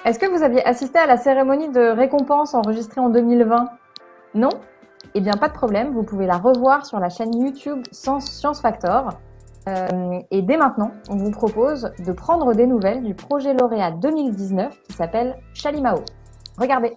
Est-ce que vous aviez assisté à la cérémonie de récompense enregistrée en 2020? Non? Eh bien, pas de problème, vous pouvez la revoir sur la chaîne YouTube Science Factor. Et dès maintenant, on vous propose de prendre des nouvelles du projet lauréat 2019 qui s'appelle Chalimao. Regardez.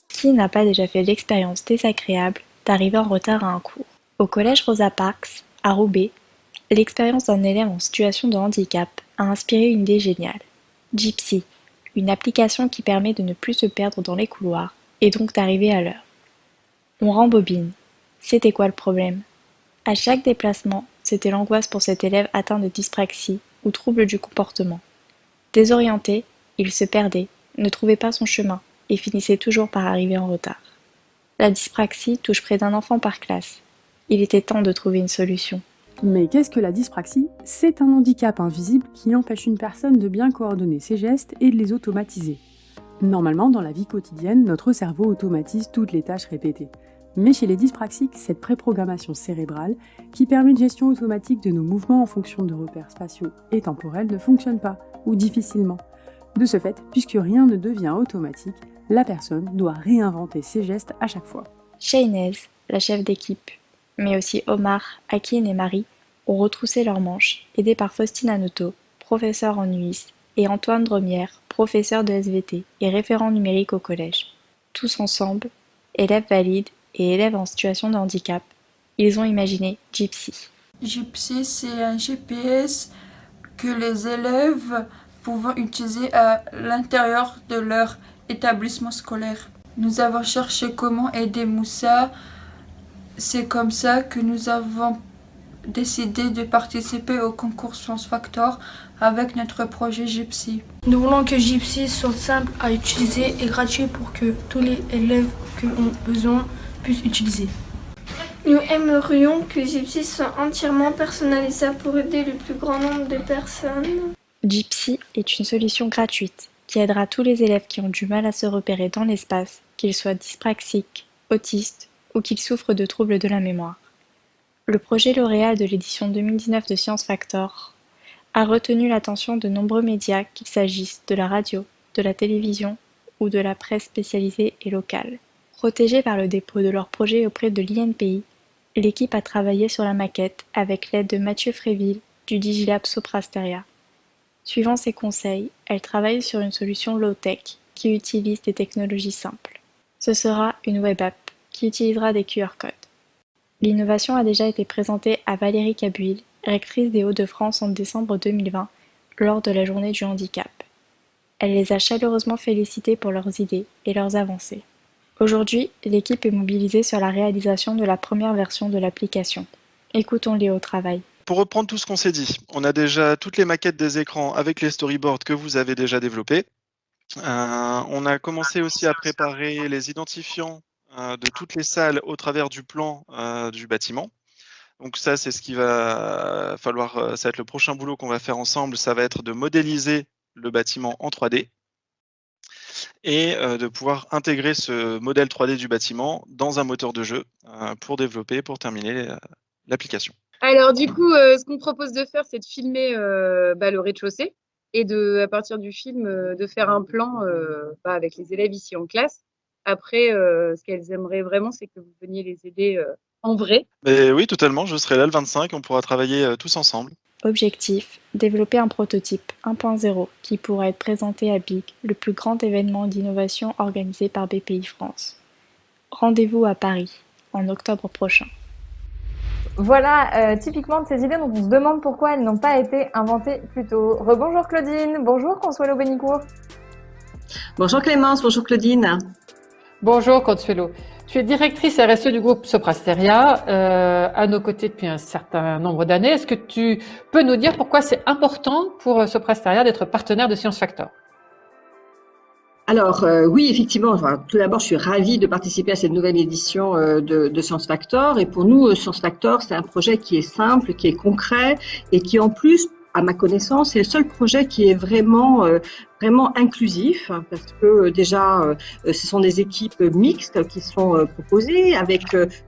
Qui n'a pas déjà fait l'expérience désagréable d'arriver en retard à un cours? Au collège Rosa Parks, à Roubaix, l'expérience d'un élève en situation de handicap a inspiré une idée géniale. Gypsy, une application qui permet de ne plus se perdre dans les couloirs et donc d'arriver à l'heure. On rembobine. C'était quoi le problème? À chaque déplacement, c'était l'angoisse pour cet élève atteint de dyspraxie ou trouble du comportement. Désorienté, il se perdait, ne trouvait pas son chemin et finissait toujours par arriver en retard. La dyspraxie touche près d'un enfant par classe. Il était temps de trouver une solution. Mais qu'est-ce que la dyspraxie? C'est un handicap invisible qui empêche une personne de bien coordonner ses gestes et de les automatiser. Normalement, dans la vie quotidienne, notre cerveau automatise toutes les tâches répétées. Mais chez les dyspraxiques, cette préprogrammation cérébrale, qui permet une gestion automatique de nos mouvements en fonction de repères spatiaux et temporels, ne fonctionne pas, ou difficilement. De ce fait, puisque rien ne devient automatique, la personne doit réinventer ses gestes à chaque fois. Shaynez, la chef d'équipe, mais aussi Omar, Akin et Marie, ont retroussé leurs manches, aidés par Faustine Anoto, professeure en UIS, et Antoine Dromière, professeur de SVT et référent numérique au collège. Tous ensemble, élèves valides et élèves en situation de handicap, ils ont imaginé Gypsy. Gypsy, c'est un GPS que les élèves pouvant utiliser à l'intérieur de leur établissement scolaire. Nous avons cherché comment aider Moussa. C'est comme ça que nous avons décidé de participer au concours Science Factor avec notre projet Gypsy. Nous voulons que Gypsy soit simple à utiliser et gratuit pour que tous les élèves qui ont besoin puissent utiliser. Nous aimerions que Gypsy soit entièrement personnalisable pour aider le plus grand nombre de personnes. Gypsy est une solution gratuite qui aidera tous les élèves qui ont du mal à se repérer dans l'espace, qu'ils soient dyspraxiques, autistes ou qu'ils souffrent de troubles de la mémoire. Le projet lauréat de l'édition 2019 de Science Factor a retenu l'attention de nombreux médias, qu'il s'agisse de la radio, de la télévision ou de la presse spécialisée et locale. Protégés par le dépôt de leur projet auprès de l'INPI, l'équipe a travaillé sur la maquette avec l'aide de Mathieu Fréville du Digilab Soprasteria. Suivant ses conseils, elle travaille sur une solution low-tech qui utilise des technologies simples. Ce sera une web app qui utilisera des QR codes. L'innovation a déjà été présentée à Valérie Cabuil, rectrice des Hauts-de-France en décembre 2020, lors de la journée du handicap. Elle les a chaleureusement félicités pour leurs idées et leurs avancées. Aujourd'hui, l'équipe est mobilisée sur la réalisation de la première version de l'application. Écoutons-les au travail. Pour reprendre tout ce qu'on s'est dit, on a déjà toutes les maquettes des écrans avec les storyboards que vous avez déjà développés. On a commencé aussi à préparer les identifiants de toutes les salles au travers du plan du bâtiment. Donc ça, c'est ce qui va falloir, ça va être le prochain boulot qu'on va faire ensemble, ça va être de modéliser le bâtiment en 3D et de pouvoir intégrer ce modèle 3D du bâtiment dans un moteur de jeu pour développer, pour terminer l'application. Alors du coup, ce qu'on propose de faire, c'est de filmer le rez-de-chaussée et à partir du film, de faire un plan avec les élèves ici en classe. Après, ce qu'elles aimeraient vraiment, c'est que vous veniez les aider en vrai. Mais oui, totalement, je serai là le 25, on pourra travailler tous ensemble. Objectif, développer un prototype 1.0 qui pourra être présenté à BIG, le plus grand événement d'innovation organisé par BPI France. Rendez-vous à Paris, en octobre prochain. Voilà, typiquement de ces idées dont on se demande pourquoi elles n'ont pas été inventées plus tôt. Rebonjour Claudine, bonjour Consuelo Benicourt. Bonjour Clémence, bonjour Claudine. Bonjour Consuelo. Tu es directrice RSE du groupe Soprasteria, à nos côtés depuis un certain nombre d'années. Est-ce que tu peux nous dire pourquoi c'est important pour Soprasteria d'être partenaire de Science Factor ? Alors oui, effectivement, tout d'abord, je suis ravie de participer à cette nouvelle édition de Science Factor. Et pour nous, Science Factor, c'est un projet qui est simple, qui est concret et qui en plus, à ma connaissance, c'est le seul projet qui est vraiment vraiment inclusif, parce que déjà, ce sont des équipes mixtes qui sont proposées, avec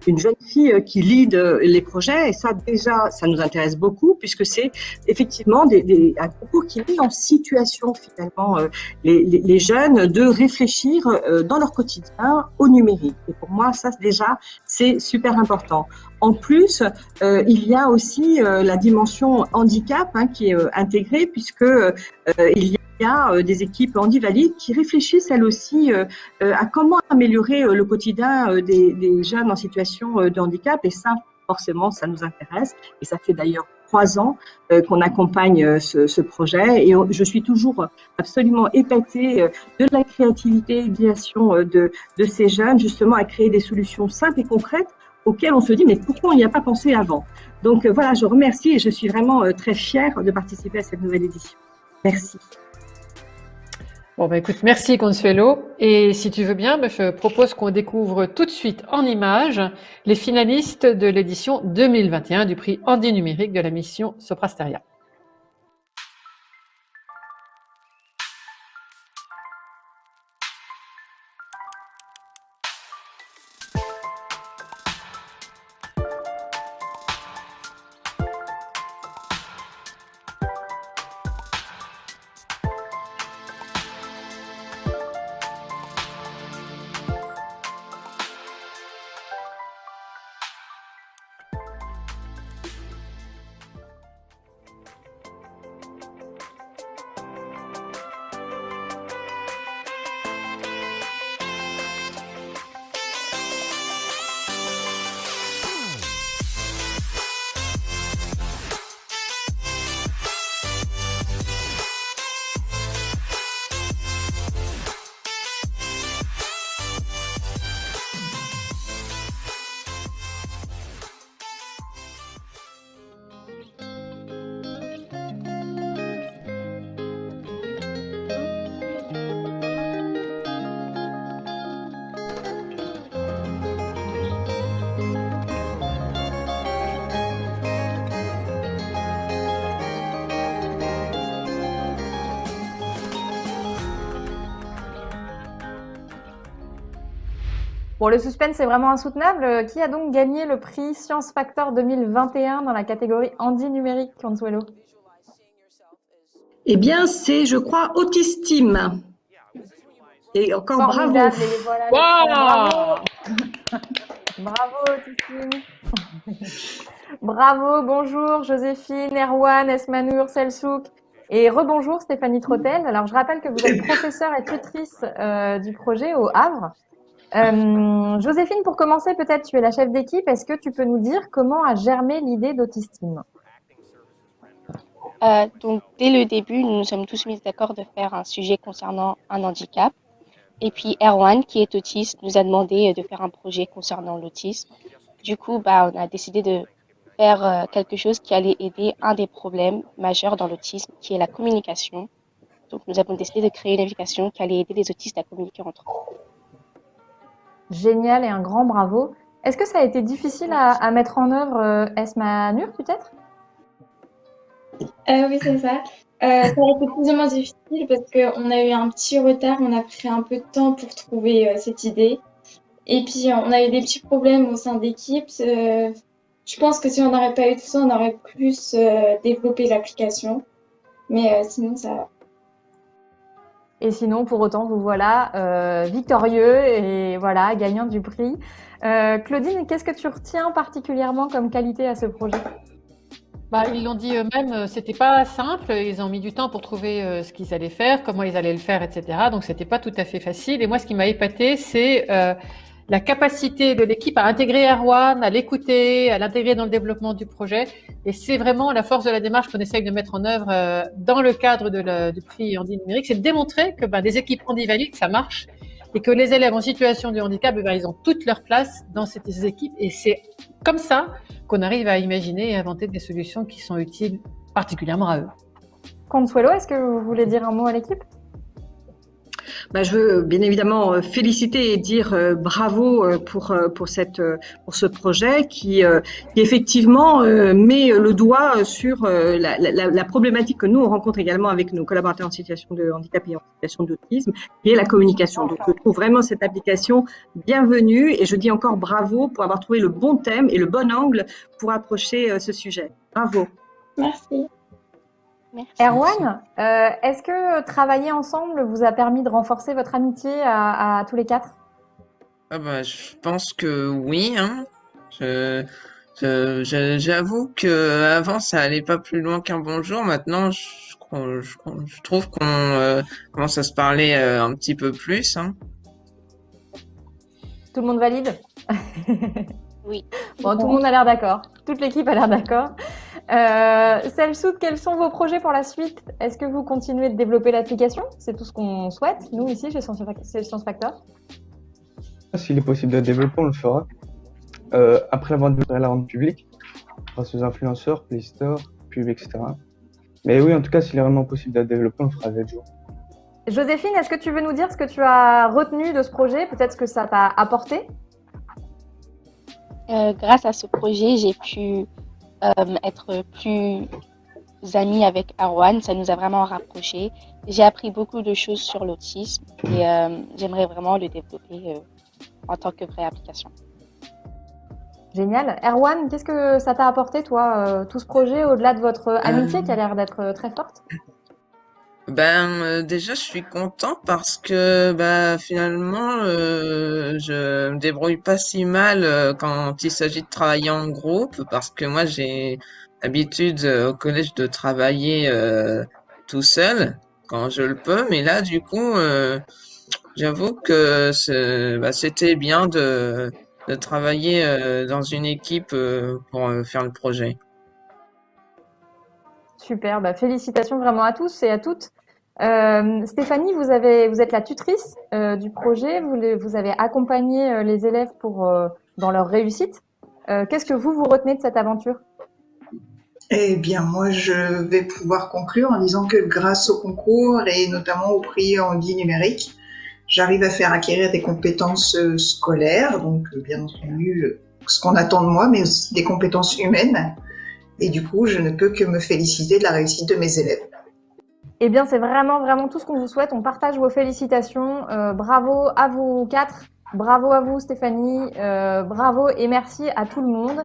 une jeune fille qui lead les projets, et ça déjà, ça nous intéresse beaucoup, puisque c'est effectivement un concours qui met en situation finalement les jeunes de réfléchir dans leur quotidien au numérique. Et pour moi, ça déjà, c'est super important. En plus, il y a aussi la dimension handicap qui est intégrée, puisque il y a des équipes handivalides qui réfléchissent elles aussi à comment améliorer le quotidien des jeunes en situation de handicap, et ça, forcément, ça nous intéresse, et ça fait d'ailleurs 3 ans qu'on accompagne ce projet, et je suis toujours absolument épatée de la créativité et l'idéation de ces jeunes, justement à créer des solutions simples et concrètes auxquelles on se dit mais pourquoi on n'y a pas pensé avant. Donc voilà, je remercie et je suis vraiment très fière de participer à cette nouvelle édition. Merci. Bon, bah écoute, merci Consuelo. Et si tu veux bien, je propose qu'on découvre tout de suite en images les finalistes de l'édition 2021 du prix Andy Numérique de la mission Soprasteria. Bon, le suspense est vraiment insoutenable. Qui a donc gagné le prix Science Factor 2021 dans la catégorie Andy Numérique, Consuelo? Eh bien, c'est, je crois, Autistime. Et encore bravo. Et voilà, bravo. Bravo, Autistime. Bravo, bonjour Joséphine, Erwan, Esmanour, Selsouk. Et rebonjour Stéphanie Trottel. Alors, je rappelle que vous êtes professeure et tutrice du projet au Havre. Joséphine, pour commencer, peut-être tu es la chef d'équipe. Est-ce que tu peux nous dire comment a germé l'idée d'Autistime? Donc, dès le début, nous nous sommes tous mis d'accord de faire un sujet concernant un handicap. Et puis, Erwan, qui est autiste, nous a demandé de faire un projet concernant l'autisme. Du coup, on a décidé de faire quelque chose qui allait aider un des problèmes majeurs dans l'autisme, qui est la communication. Donc, nous avons décidé de créer une application qui allait aider les autistes à communiquer entre eux. Génial et un grand bravo. Est-ce que ça a été difficile à mettre en œuvre, Esmanour, peut-être? Oui, c'est ça. Ça a été plus ou moins difficile parce qu'on a eu un petit retard, on a pris un peu de temps pour trouver cette idée. Et puis, on a eu des petits problèmes au sein d'équipe. Je pense que si on n'aurait pas eu tout ça, on aurait plus développé l'application. Mais sinon, ça va. Et sinon, pour autant, vous voilà victorieux et voilà, gagnant du prix. Claudine, qu'est-ce que tu retiens particulièrement comme qualité à ce projet? Ils l'ont dit eux-mêmes, c'était pas simple. Ils ont mis du temps pour trouver ce qu'ils allaient faire, comment ils allaient le faire, etc. Donc, c'était pas tout à fait facile. Et moi, ce qui m'a épaté, c'est la capacité de l'équipe à intégrer Erwan, à l'écouter, à l'intégrer dans le développement du projet. Et c'est vraiment la force de la démarche qu'on essaye de mettre en œuvre dans le cadre du prix Andy Numérique, c'est de démontrer que des équipes handivalides, ça marche et que les élèves en situation de handicap, ils ont toute leur place dans ces équipes. Et c'est comme ça qu'on arrive à imaginer et inventer des solutions qui sont utiles particulièrement à eux. Consuelo, est-ce que vous voulez dire un mot à l'équipe? Je veux bien évidemment féliciter et dire bravo pour ce projet qui effectivement met le doigt sur la problématique que nous on rencontre également avec nos collaborateurs en situation de handicap et en situation d'autisme, qui est la communication. Donc je trouve vraiment cette application bienvenue et je dis encore bravo pour avoir trouvé le bon thème et le bon angle pour approcher ce sujet. Bravo. Merci. Merci. Erwan, est-ce que travailler ensemble vous a permis de renforcer votre amitié à tous les quatre? Je pense que oui, hein. J'avoue que avant ça allait pas plus loin qu'un bonjour. Maintenant, je trouve qu'on commence à se parler un petit peu plus, hein. Tout le monde valide? Oui. Bon, tout le monde a l'air d'accord. Toute l'équipe a l'air d'accord. Selsoud, quels sont vos projets pour la suite? Est-ce que vous continuez de développer l'application? C'est tout ce qu'on souhaite, nous, ici, chez Science Factor. S'il est possible de la développer, on le fera. Après avoir développé la rendre publique, grâce aux influenceurs, Play Store, pub, etc. Mais oui, en tout cas, s'il est vraiment possible de la développer, on le fera avec jour. Joséphine, est-ce que tu veux nous dire ce que tu as retenu de ce projet? Peut-être ce que ça t'a apporté? Grâce à ce projet, j'ai pu être plus amie avec Erwan. Ça nous a vraiment rapprochés. J'ai appris beaucoup de choses sur l'autisme et j'aimerais vraiment le développer en tant que vraie application. Génial. Erwan, qu'est-ce que ça t'a apporté, toi, tout ce projet, au-delà de votre amitié qui a l'air d'être très forte? Déjà, je suis content parce que finalement, je me débrouille pas si mal quand il s'agit de travailler en groupe, parce que moi, j'ai l'habitude au collège de travailler tout seul quand je le peux, mais là, du coup, j'avoue que c'était bien de travailler dans une équipe pour faire le projet. Super, félicitations vraiment à tous et à toutes. Stéphanie, vous êtes la tutrice du projet, vous avez accompagné les élèves dans leur réussite. Qu'est-ce que vous retenez de cette aventure? Eh bien, moi, je vais pouvoir conclure en disant que grâce au concours et notamment au prix Handy numérique, j'arrive à faire acquérir des compétences scolaires, donc bien entendu ce qu'on attend de moi, mais aussi des compétences humaines. Et du coup, je ne peux que me féliciter de la réussite de mes élèves. Eh bien, c'est vraiment, vraiment tout ce qu'on vous souhaite. On partage vos félicitations. Bravo à vous quatre. Bravo à vous, Stéphanie. Bravo et merci à tout le monde.